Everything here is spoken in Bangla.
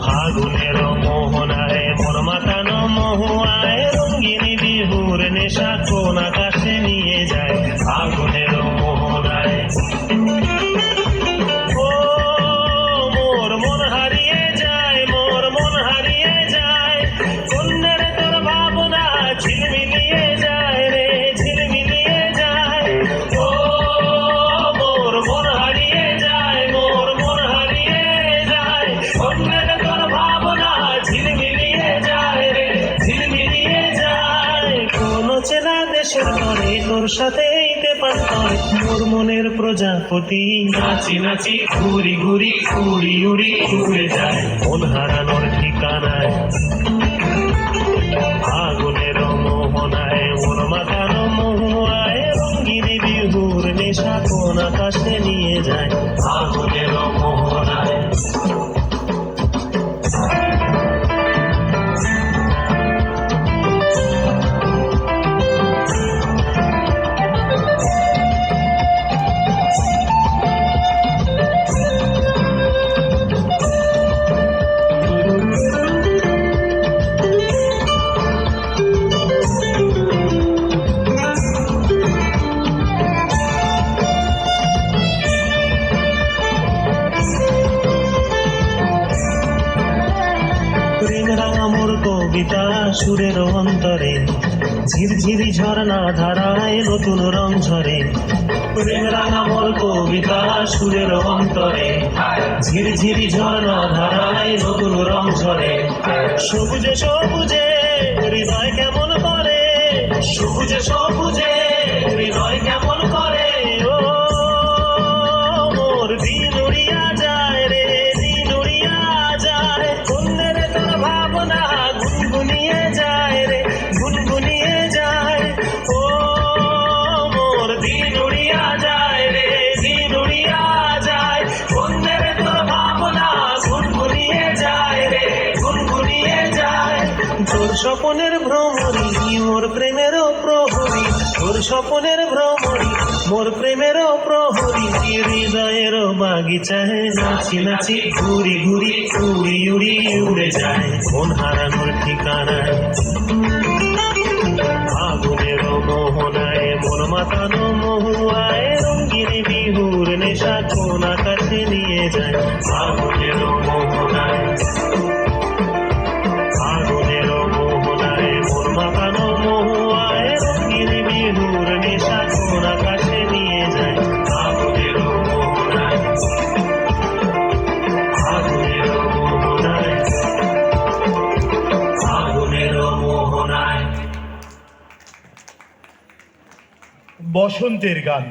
ফাগুনের মোহনায় মন মাতানো মহুয়ায় রঙ্গিনী বিহুর নেশা কোন আকাশে নিয়ে যায়। ফাগুনের মোহনায় ও মোর মন হারিয়ে যায়, মোর মন হারিয়ে যায়। কন্যার তোর ভাবনা ঝিলমিলিয়ে যায় রে, ঝিলমিলিয়ে যায়। ও মোর মন হারিয়ে যায়, মোর মন হারিয়ে যায়। কন্যার তোর ভাবনা ঝিলমিলিয়ে যায় রে, ঝিলমিলিয়ে যায়। কোন চেনা দেশের তরে তোর সাথে এইতে পারতরে মোর মনের প্রজাপতি নাচি নাচি ঘুরি ঘুরি উড়ি উড়ি উড়ে যায় মন হারানোর ঠিকানায়। ফাগুনের মোহনায় মন মাতানো মহুয়ায় রঙ্গিনী বিহুর নেশা কোন আকাশে নিয়ে যায়। ফাগুনের মোহনায় প্রেম রাঙা মোর কবিতা সুরের অন্তরে ঝিরঝিরি ঝর্ণা ধারায় নতুন রং ঝরে। প্রেম রাঙা মোর কবিতা সুরের অন্তরে ঝিরঝিরি ঝর্ণা ধারায় নতুন রং ঝরে। সবুজে সবুজে হৃদয় কেমন করে, সবুজে সবুজে হৃদয় কেমন করে। ও মোর দিন উড়িয়া যায় রে, দিন উড়িয়া যায়। কন্যের তোর ভাবনা গুনগুনিয়ে যায় রে, গুনগুনিয়ে যায়। ও মোর দিন উড়িয়া যায় রে, দিন উড়িয়া যায়। কন্যের তোর ভাবনা গুনগুনিয়ে যায় রে, গুনগুনিয়ে যায়। তোর স্বপনের ভ্রমরি মোর প্রেমেরও প্রহরী, তোর স্বপনের ভ্রমরি মোর প্রেমেরও প্রহরী। হৃদয়ের বাগিচায় নাচি নাচি ঘুরি ঘুরি উড়ি উড়ি উড়ে যায় মন হারানোর ঠিকানায়। ফাগুনের মোহনায় মন মাতানো মহুয়ায় রঙ্গিনী বিহুর নেশা কোন আকাশে নিয়ে যায়। ফাগুনের মোহনায় ফাগুনের মোহনায় মন মাতানো মহুয়ায় রঙ্গিনী বিহুর নেশা কোন আকাশে নিয়ে যায়। ফাগুনের মোহনায় ফাগুনের মোহনায় ফাগুনের মোহনায়। বসন্তের গান।